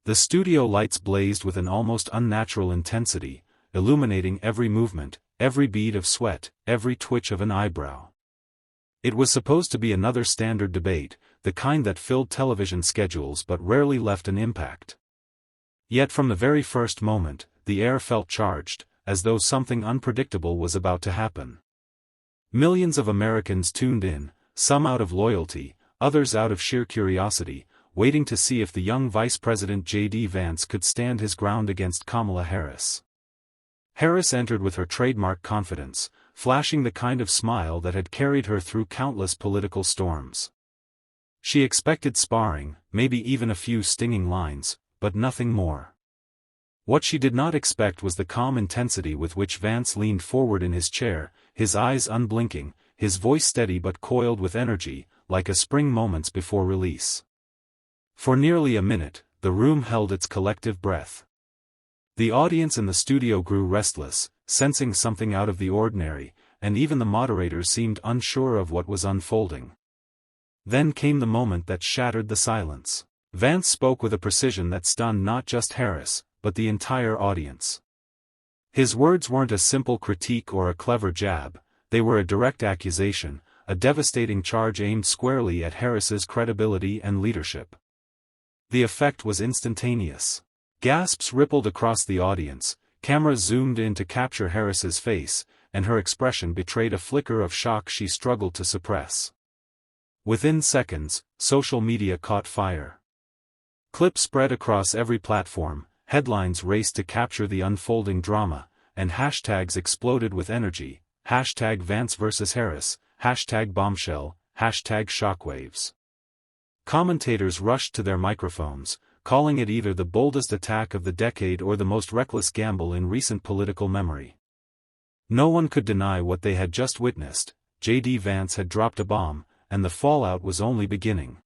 The studio lights blazed with an almost unnatural intensity, illuminating every movement, every bead of sweat, every twitch of an eyebrow. It was supposed to be another standard debate, the kind that filled television schedules but rarely left an impact. Yet from the very first moment, the air felt charged, as though something unpredictable was about to happen. Millions of Americans tuned in, some out of loyalty, others out of sheer curiosity, waiting to see if the young Vice President J.D. Vance could stand his ground against Kamala Harris. Harris entered with her trademark confidence, flashing the kind of smile that had carried her through countless political storms. She expected sparring, maybe even a few stinging lines, but nothing more. What she did not expect was the calm intensity with which Vance leaned forward in his chair, his eyes unblinking, his voice steady but coiled with energy, like a spring moments before release. For nearly a minute, the room held its collective breath. The audience in the studio grew restless, sensing something out of the ordinary, and even the moderators seemed unsure of what was unfolding. Then came the moment that shattered the silence. Vance spoke with a precision that stunned not just Harris, but the entire audience. His words weren't a simple critique or a clever jab, they were a direct accusation, a devastating charge aimed squarely at Harris's credibility and leadership. The effect was instantaneous. Gasps rippled across the audience, cameras zoomed in to capture Harris's face, and her expression betrayed a flicker of shock she struggled to suppress. Within seconds, social media caught fire. Clips spread across every platform, headlines raced to capture the unfolding drama, and hashtags exploded with energy, hashtag Vance vs. Harris, hashtag bombshell, hashtag Shockwaves. Commentators rushed to their microphones, calling it either the boldest attack of the decade or the most reckless gamble in recent political memory. No one could deny what they had just witnessed. J.D. Vance had dropped a bomb, and the fallout was only beginning.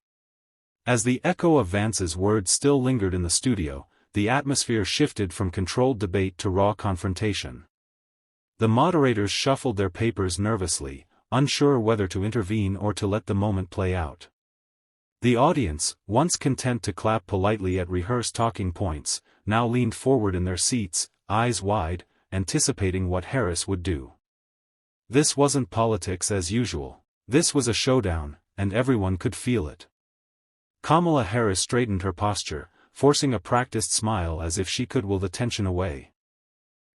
As the echo of Vance's words still lingered in the studio, the atmosphere shifted from controlled debate to raw confrontation. The moderators shuffled their papers nervously, unsure whether to intervene or to let the moment play out. The audience, once content to clap politely at rehearsed talking points, now leaned forward in their seats, eyes wide, anticipating what Harris would do. This wasn't politics as usual. This was a showdown, and everyone could feel it. Kamala Harris straightened her posture, forcing a practiced smile as if she could will the tension away.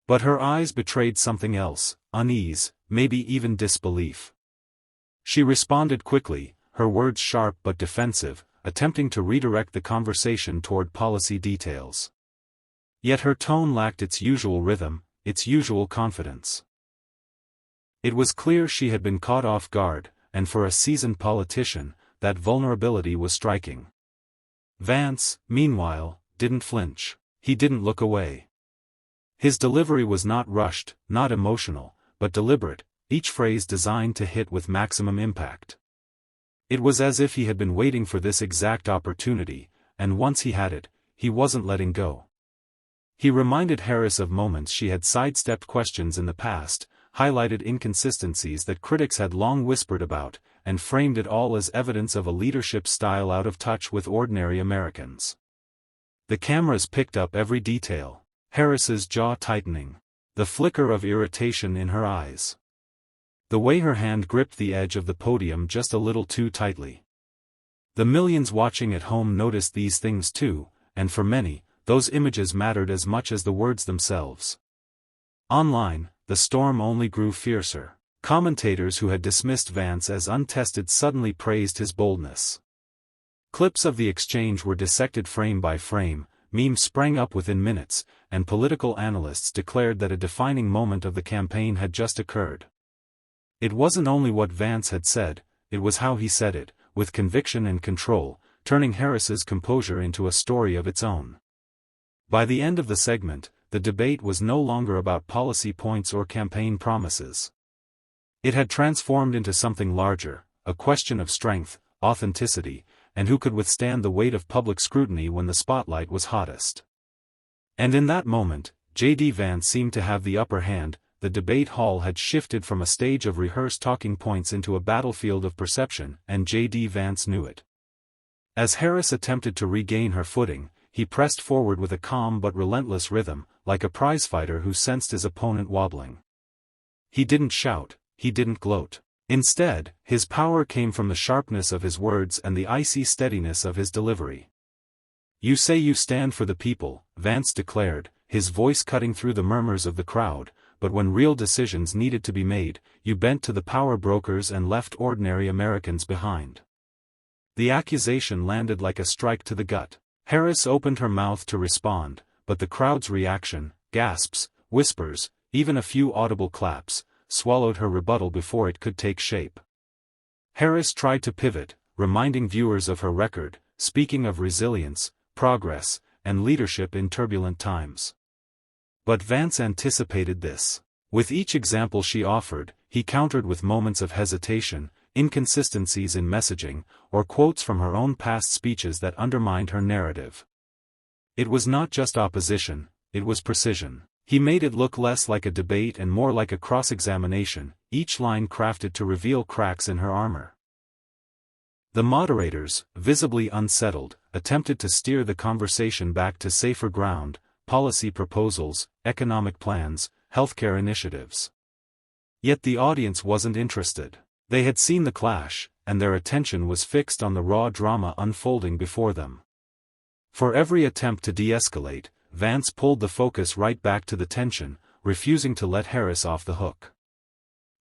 But her eyes betrayed something else, unease, maybe even disbelief. She responded quickly, her words sharp but defensive, attempting to redirect the conversation toward policy details. Yet her tone lacked its usual rhythm, its usual confidence. It was clear she had been caught off guard, and for a seasoned politician, that vulnerability was striking. Vance, meanwhile, didn't flinch. He didn't look away. His delivery was not rushed, not emotional, but deliberate, each phrase designed to hit with maximum impact. It was as if he had been waiting for this exact opportunity, and once he had it, he wasn't letting go. He reminded Harris of moments she had sidestepped questions in the past, highlighted inconsistencies that critics had long whispered about, and framed it all as evidence of a leadership style out of touch with ordinary Americans. The cameras picked up every detail, Harris's jaw tightening, the flicker of irritation in her eyes, the way her hand gripped the edge of the podium just a little too tightly. The millions watching at home noticed these things too, and for many, those images mattered as much as the words themselves. Online, the storm only grew fiercer. Commentators who had dismissed Vance as untested suddenly praised his boldness. Clips of the exchange were dissected frame by frame, memes sprang up within minutes, and political analysts declared that a defining moment of the campaign had just occurred. It wasn't only what Vance had said, it was how he said it, with conviction and control, turning Harris's composure into a story of its own. By the end of the segment, the debate was no longer about policy points or campaign promises. It had transformed into something larger, a question of strength, authenticity, and who could withstand the weight of public scrutiny when the spotlight was hottest. And in that moment, J.D. Vance seemed to have the upper hand. The debate hall had shifted from a stage of rehearsed talking points into a battlefield of perception, and J.D. Vance knew it. As Harris attempted to regain her footing, he pressed forward with a calm but relentless rhythm, like a prizefighter who sensed his opponent wobbling. He didn't shout, he didn't gloat. Instead, his power came from the sharpness of his words and the icy steadiness of his delivery. "You say you stand for the people," Vance declared, his voice cutting through the murmurs of the crowd, "but when real decisions needed to be made, you bent to the power brokers and left ordinary Americans behind." The accusation landed like a strike to the gut. Harris opened her mouth to respond, but the crowd's reaction, gasps, whispers, even a few audible claps, swallowed her rebuttal before it could take shape. Harris tried to pivot, reminding viewers of her record, speaking of resilience, progress, and leadership in turbulent times. But Vance anticipated this. With each example she offered, he countered with moments of hesitation, inconsistencies in messaging, or quotes from her own past speeches that undermined her narrative. It was not just opposition, it was precision. He made it look less like a debate and more like a cross-examination, each line crafted to reveal cracks in her armor. The moderators, visibly unsettled, attempted to steer the conversation back to safer ground: policy proposals, economic plans, healthcare initiatives. Yet the audience wasn't interested. They had seen the clash, and their attention was fixed on the raw drama unfolding before them. For every attempt to de-escalate, Vance pulled the focus right back to the tension, refusing to let Harris off the hook.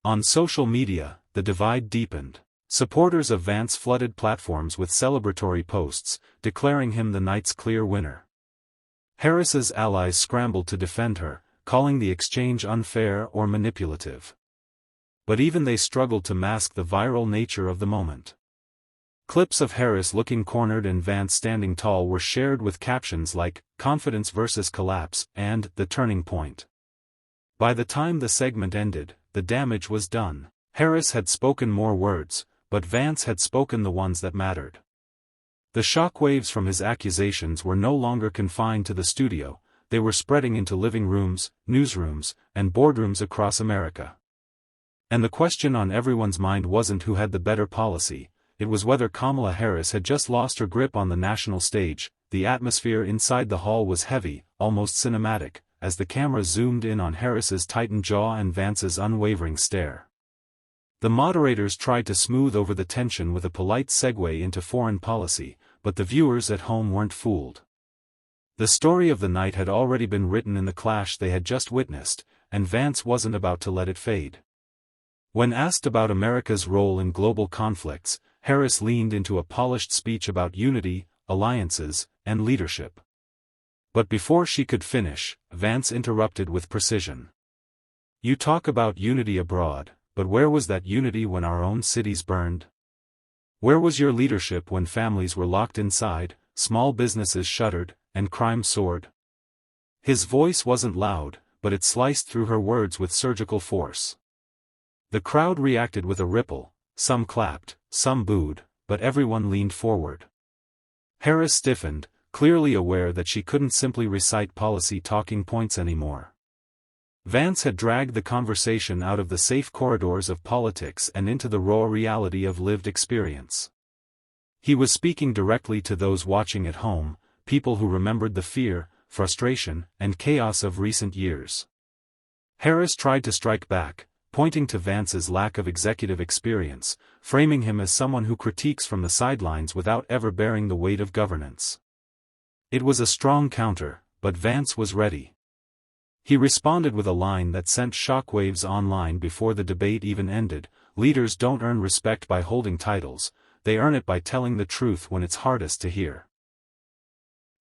On social media, the divide deepened. Supporters of Vance flooded platforms with celebratory posts, declaring him the night's clear winner. Harris's allies scrambled to defend her, calling the exchange unfair or manipulative. But even they struggled to mask the viral nature of the moment. Clips of Harris looking cornered and Vance standing tall were shared with captions like, "Confidence versus Collapse," and "The Turning Point." By the time the segment ended, the damage was done. Harris had spoken more words, but Vance had spoken the ones that mattered. The shockwaves from his accusations were no longer confined to the studio, they were spreading into living rooms, newsrooms, and boardrooms across America. And the question on everyone's mind wasn't who had the better policy, it was whether Kamala Harris had just lost her grip on the national stage. The atmosphere inside the hall was heavy, almost cinematic, as the camera zoomed in on Harris's tightened jaw and Vance's unwavering stare. The moderators tried to smooth over the tension with a polite segue into foreign policy, but the viewers at home weren't fooled. The story of the night had already been written in the clash they had just witnessed, and Vance wasn't about to let it fade. When asked about America's role in global conflicts, Harris leaned into a polished speech about unity, alliances, and leadership. But before she could finish, Vance interrupted with precision. "You talk about unity abroad, but where was that unity when our own cities burned? Where was your leadership when families were locked inside, small businesses shuttered, and crime soared?" His voice wasn't loud, but it sliced through her words with surgical force. The crowd reacted with a ripple, some clapped, some booed, but everyone leaned forward. Harris stiffened, clearly aware that she couldn't simply recite policy talking points anymore. Vance had dragged the conversation out of the safe corridors of politics and into the raw reality of lived experience. He was speaking directly to those watching at home, people who remembered the fear, frustration, and chaos of recent years. Harris tried to strike back, pointing to Vance's lack of executive experience, framing him as someone who critiques from the sidelines without ever bearing the weight of governance. It was a strong counter, but Vance was ready. He responded with a line that sent shockwaves online before the debate even ended: "Leaders don't earn respect by holding titles, they earn it by telling the truth when it's hardest to hear."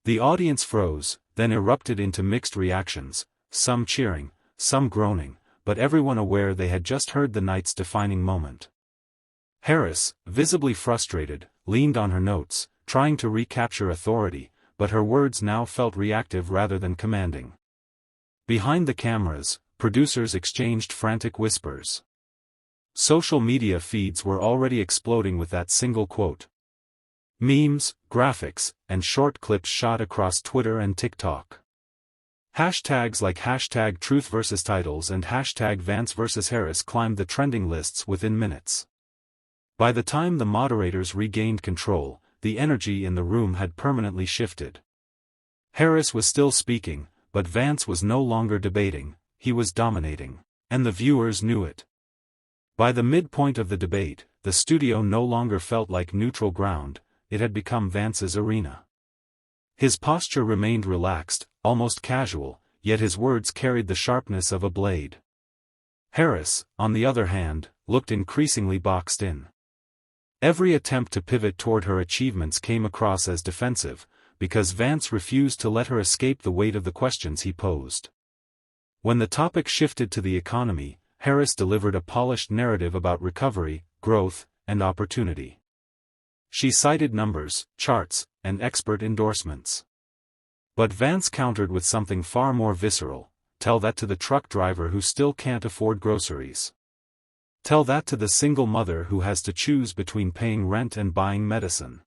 The audience froze, then erupted into mixed reactions, some cheering, some groaning, but everyone aware they had just heard the night's defining moment. Harris, visibly frustrated, leaned on her notes, trying to recapture authority, but her words now felt reactive rather than commanding. Behind the cameras, producers exchanged frantic whispers. Social media feeds were already exploding with that single quote. Memes, graphics, and short clips shot across Twitter and TikTok. Hashtags like #TruthVersusTitles and #VanceVersusHarris climbed the trending lists within minutes. By the time the moderators regained control, the energy in the room had permanently shifted. Harris was still speaking, but Vance was no longer debating, he was dominating. And the viewers knew it. By the midpoint of the debate, the studio no longer felt like neutral ground, it had become Vance's arena. His posture remained relaxed, almost casual, yet his words carried the sharpness of a blade. Harris, on the other hand, looked increasingly boxed in. Every attempt to pivot toward her achievements came across as defensive, because Vance refused to let her escape the weight of the questions he posed. When the topic shifted to the economy, Harris delivered a polished narrative about recovery, growth, and opportunity. She cited numbers, charts, and expert endorsements. But Vance countered with something far more visceral: tell that to the truck driver who still can't afford groceries. Tell that to the single mother who has to choose between paying rent and buying medicine.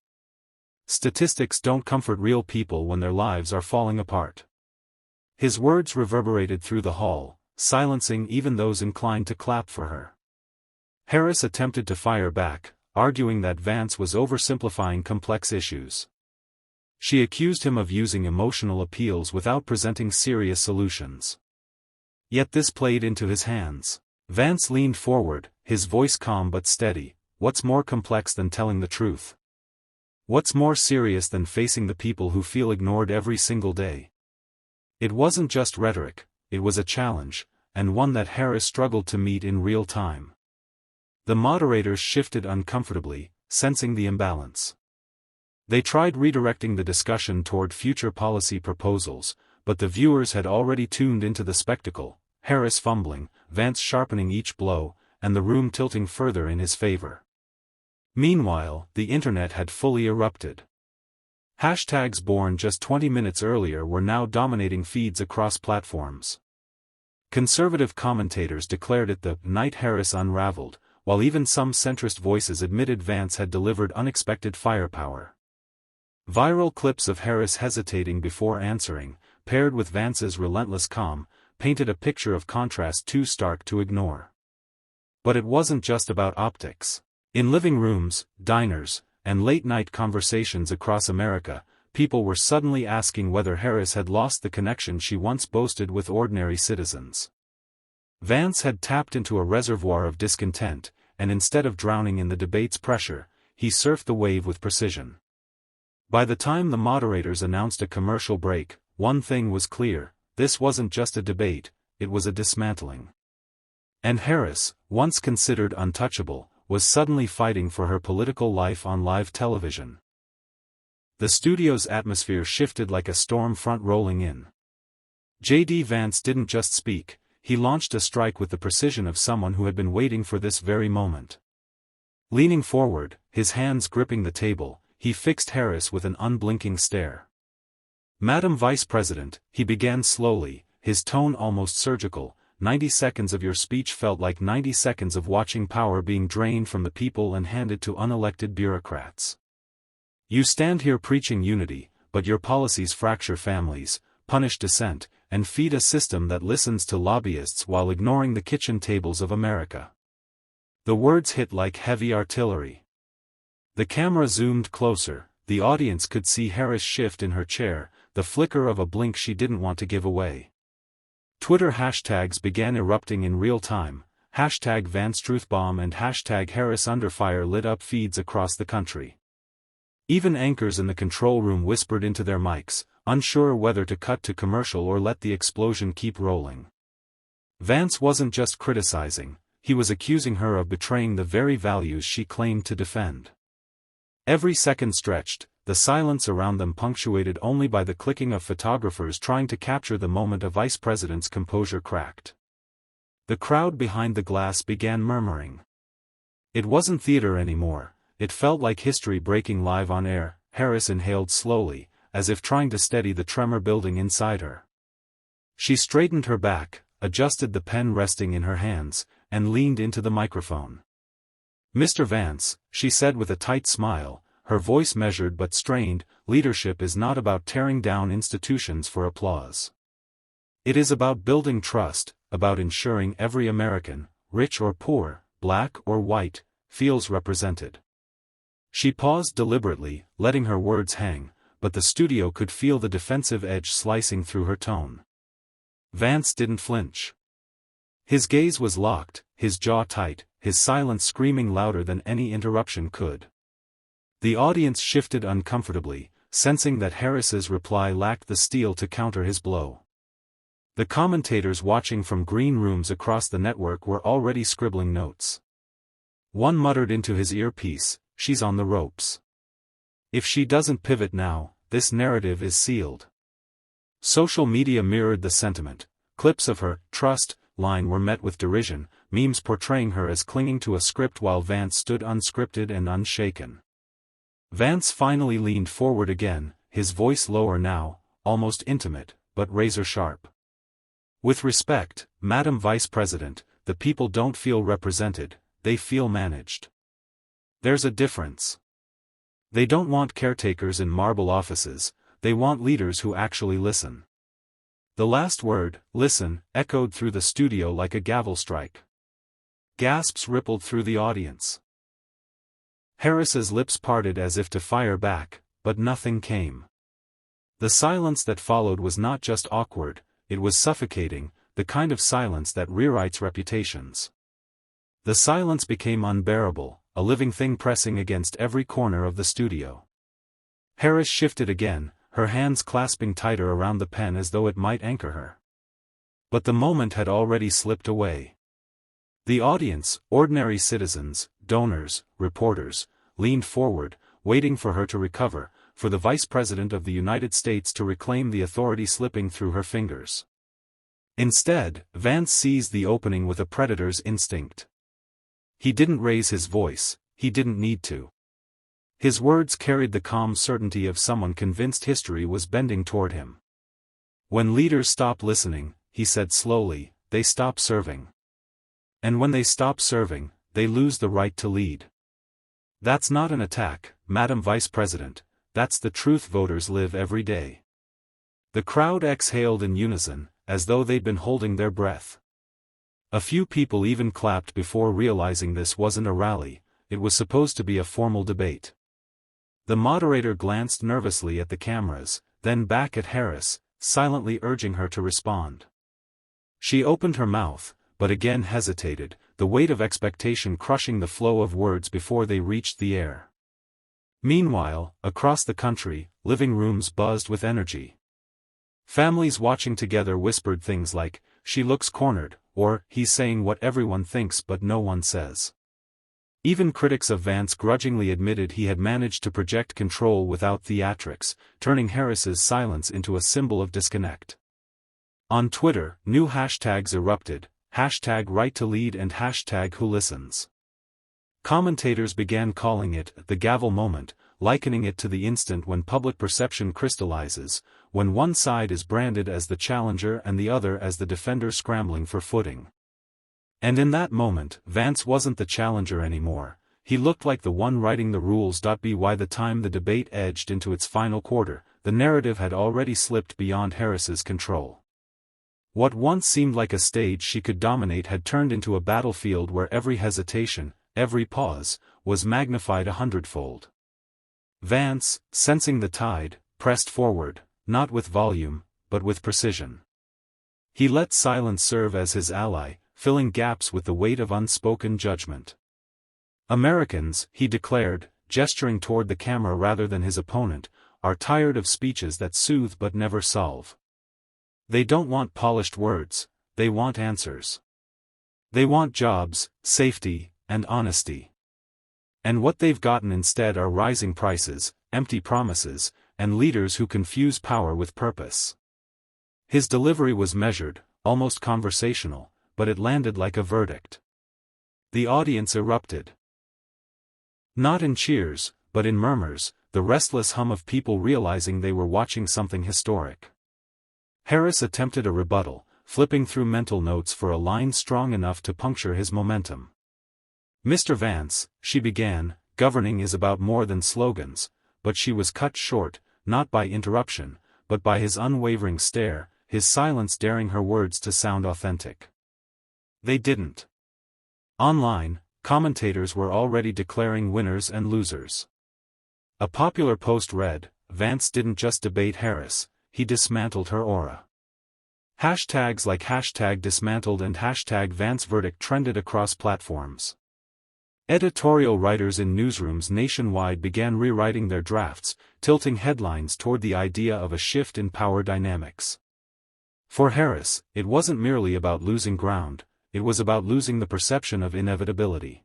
Statistics don't comfort real people when their lives are falling apart. His words reverberated through the hall, silencing even those inclined to clap for her. Harris attempted to fire back, arguing that Vance was oversimplifying complex issues. She accused him of using emotional appeals without presenting serious solutions. Yet this played into his hands. Vance leaned forward, his voice calm but steady. What's more complex than telling the truth? What's more serious than facing the people who feel ignored every single day? It wasn't just rhetoric, it was a challenge, and one that Harris struggled to meet in real time. The moderators shifted uncomfortably, sensing the imbalance. They tried redirecting the discussion toward future policy proposals, but the viewers had already tuned into the spectacle, Harris fumbling, Vance sharpening each blow, and the room tilting further in his favor. Meanwhile, the internet had fully erupted. Hashtags born just 20 minutes earlier were now dominating feeds across platforms. Conservative commentators declared it the night Harris unraveled, while even some centrist voices admitted Vance had delivered unexpected firepower. Viral clips of Harris hesitating before answering, paired with Vance's relentless calm, painted a picture of contrast too stark to ignore. But it wasn't just about optics. In living rooms, diners, and late-night conversations across America, people were suddenly asking whether Harris had lost the connection she once boasted with ordinary citizens. Vance had tapped into a reservoir of discontent, and instead of drowning in the debate's pressure, he surfed the wave with precision. By the time the moderators announced a commercial break, one thing was clear: this wasn't just a debate, it was a dismantling. And Harris, once considered untouchable, was suddenly fighting for her political life on live television. The studio's atmosphere shifted like a storm front rolling in. J.D. Vance didn't just speak, he launched a strike with the precision of someone who had been waiting for this very moment. Leaning forward, his hands gripping the table, he fixed Harris with an unblinking stare. "Madam Vice President," he began slowly, his tone almost surgical, 90 seconds of your speech felt like 90 seconds of watching power being drained from the people and handed to unelected bureaucrats. You stand here preaching unity, but your policies fracture families, punish dissent, and feed a system that listens to lobbyists while ignoring the kitchen tables of America. The words hit like heavy artillery. The camera zoomed closer, the audience could see Harris shift in her chair, the flicker of a blink she didn't want to give away. Twitter hashtags began erupting in real time, hashtag #VanceTruthBomb and hashtag #HarrisUnderFire lit up feeds across the country. Even anchors in the control room whispered into their mics, unsure whether to cut to commercial or let the explosion keep rolling. Vance wasn't just criticizing, he was accusing her of betraying the very values she claimed to defend. Every second stretched, the silence around them punctuated only by the clicking of photographers trying to capture the moment a vice president's composure cracked. The crowd behind the glass began murmuring. It wasn't theater anymore, it felt like history breaking live on air. Harris inhaled slowly, as if trying to steady the tremor building inside her. She straightened her back, adjusted the pen resting in her hands, and leaned into the microphone. "Mr. Vance," she said with a tight smile, her voice measured but strained, "leadership is not about tearing down institutions for applause. It is about building trust, about ensuring every American, rich or poor, black or white, feels represented." She paused deliberately, letting her words hang, but the studio could feel the defensive edge slicing through her tone. Vance didn't flinch. His gaze was locked, his jaw tight, his silence screaming louder than any interruption could. The audience shifted uncomfortably, sensing that Harris's reply lacked the steel to counter his blow. The commentators watching from green rooms across the network were already scribbling notes. One muttered into his earpiece, "She's on the ropes. If she doesn't pivot now, this narrative is sealed." Social media mirrored the sentiment. Clips of her "trust" line were met with derision, memes portraying her as clinging to a script while Vance stood unscripted and unshaken. Vance finally leaned forward again, his voice lower now, almost intimate, but razor-sharp. "With respect, Madam Vice President, the people don't feel represented, they feel managed. There's a difference. They don't want caretakers in marble offices, they want leaders who actually listen." The last word, "listen," echoed through the studio like a gavel strike. Gasps rippled through the audience. Harris's lips parted as if to fire back, but nothing came. The silence that followed was not just awkward, it was suffocating, the kind of silence that rewrites reputations. The silence became unbearable, a living thing pressing against every corner of the studio. Harris shifted again, her hands clasping tighter around the pen as though it might anchor her. But the moment had already slipped away. The audience, ordinary citizens, donors, reporters, leaned forward, waiting for her to recover, for the Vice President of the United States to reclaim the authority slipping through her fingers. Instead, Vance seized the opening with a predator's instinct. He didn't raise his voice, he didn't need to. His words carried the calm certainty of someone convinced history was bending toward him. "When leaders stop listening," he said slowly, "they stop serving. And when they stop serving, they lose the right to lead. That's not an attack, Madam Vice President, that's the truth voters live every day." The crowd exhaled in unison, as though they'd been holding their breath. A few people even clapped before realizing this wasn't a rally, it was supposed to be a formal debate. The moderator glanced nervously at the cameras, then back at Harris, silently urging her to respond. She opened her mouth, but again hesitated, the weight of expectation crushing the flow of words before they reached the air. Meanwhile, across the country, living rooms buzzed with energy. Families watching together whispered things like, "She looks cornered," or, "He's saying what everyone thinks but no one says." Even critics of Vance grudgingly admitted he had managed to project control without theatrics, turning Harris's silence into a symbol of disconnect. On Twitter, new hashtags erupted, #RightToLead and #WhoListens. Commentators began calling it the gavel moment, likening it to the instant when public perception crystallizes, when one side is branded as the challenger and the other as the defender scrambling for footing. And in that moment, Vance wasn't the challenger anymore, he looked like the one writing the rules. By the time the debate edged into its final quarter, the narrative had already slipped beyond Harris's control. What once seemed like a stage she could dominate had turned into a battlefield where every hesitation, every pause, was magnified 100-fold. Vance, sensing the tide, pressed forward, not with volume, but with precision. He let silence serve as his ally, filling gaps with the weight of unspoken judgment. "Americans," he declared, gesturing toward the camera rather than his opponent, "are tired of speeches that soothe but never solve. They don't want polished words, they want answers. They want jobs, safety, and honesty. And what they've gotten instead are rising prices, empty promises, and leaders who confuse power with purpose." His delivery was measured, almost conversational, but it landed like a verdict. The audience erupted. Not in cheers, but in murmurs, the restless hum of people realizing they were watching something historic. Harris attempted a rebuttal, flipping through mental notes for a line strong enough to puncture his momentum. "Mr. Vance," she began, "governing is about more than slogans," but she was cut short, not by interruption, but by his unwavering stare, his silence daring her words to sound authentic. They didn't. Online, commentators were already declaring winners and losers. A popular post read, Vance didn't just debate Harris, he dismantled her aura. Hashtags like #dismantled and #VanceVerdict trended across platforms. Editorial writers in newsrooms nationwide began rewriting their drafts, tilting headlines toward the idea of a shift in power dynamics. For Harris, it wasn't merely about losing ground, it was about losing the perception of inevitability.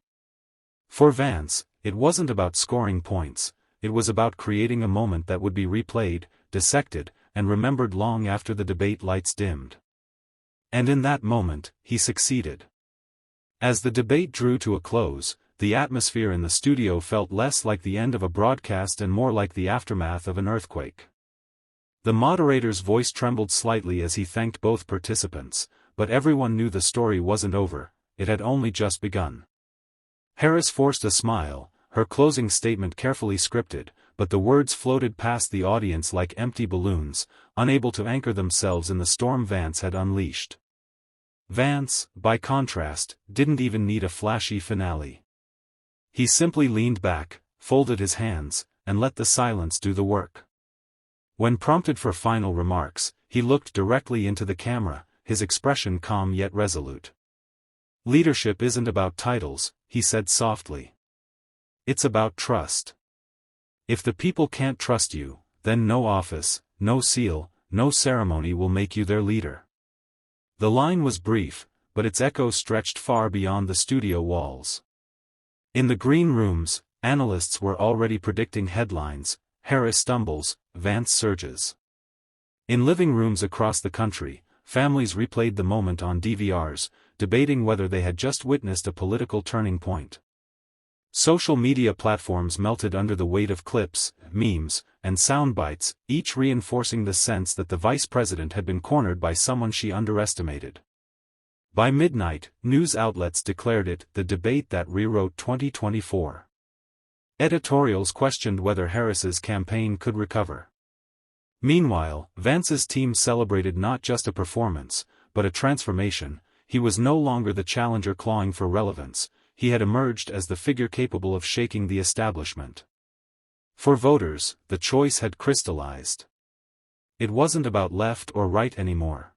For Vance, it wasn't about scoring points, it was about creating a moment that would be replayed, dissected, and remembered long after the debate lights dimmed. And in that moment, he succeeded. As the debate drew to a close, the atmosphere in the studio felt less like the end of a broadcast and more like the aftermath of an earthquake. The moderator's voice trembled slightly as he thanked both participants, but everyone knew the story wasn't over, it had only just begun. Harris forced a smile, her closing statement carefully scripted, but the words floated past the audience like empty balloons, unable to anchor themselves in the storm Vance had unleashed. Vance, by contrast, didn't even need a flashy finale. He simply leaned back, folded his hands, and let the silence do the work. When prompted for final remarks, he looked directly into the camera, his expression calm yet resolute. "Leadership isn't about titles," he said softly. "It's about trust. If the people can't trust you, then no office, no seal, no ceremony will make you their leader." The line was brief, but its echo stretched far beyond the studio walls. In the green rooms, analysts were already predicting headlines: Harris stumbles, Vance surges. In living rooms across the country, families replayed the moment on DVRs, debating whether they had just witnessed a political turning point. Social media platforms melted under the weight of clips, memes, and soundbites, each reinforcing the sense that the vice president had been cornered by someone she underestimated. By midnight, news outlets declared it the debate that rewrote 2024. Editorials questioned whether Harris's campaign could recover. Meanwhile, Vance's team celebrated not just a performance, but a transformation. He was no longer the challenger clawing for relevance, he had emerged as the figure capable of shaking the establishment. For voters, the choice had crystallized. It wasn't about left or right anymore.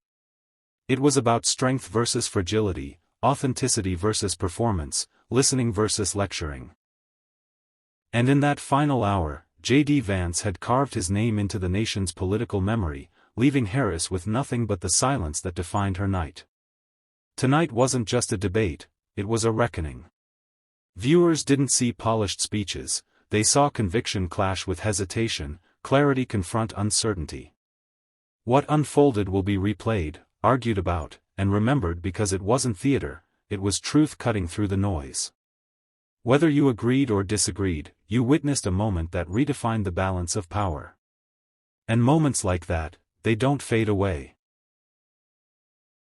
It was about strength versus fragility, authenticity versus performance, listening versus lecturing. And in that final hour, J.D. Vance had carved his name into the nation's political memory, leaving Harris with nothing but the silence that defined her night. Tonight wasn't just a debate, it was a reckoning. Viewers didn't see polished speeches, they saw conviction clash with hesitation, clarity confront uncertainty. What unfolded will be replayed, argued about, and remembered because it wasn't theater, it was truth cutting through the noise. Whether you agreed or disagreed, you witnessed a moment that redefined the balance of power. And moments like that, they don't fade away.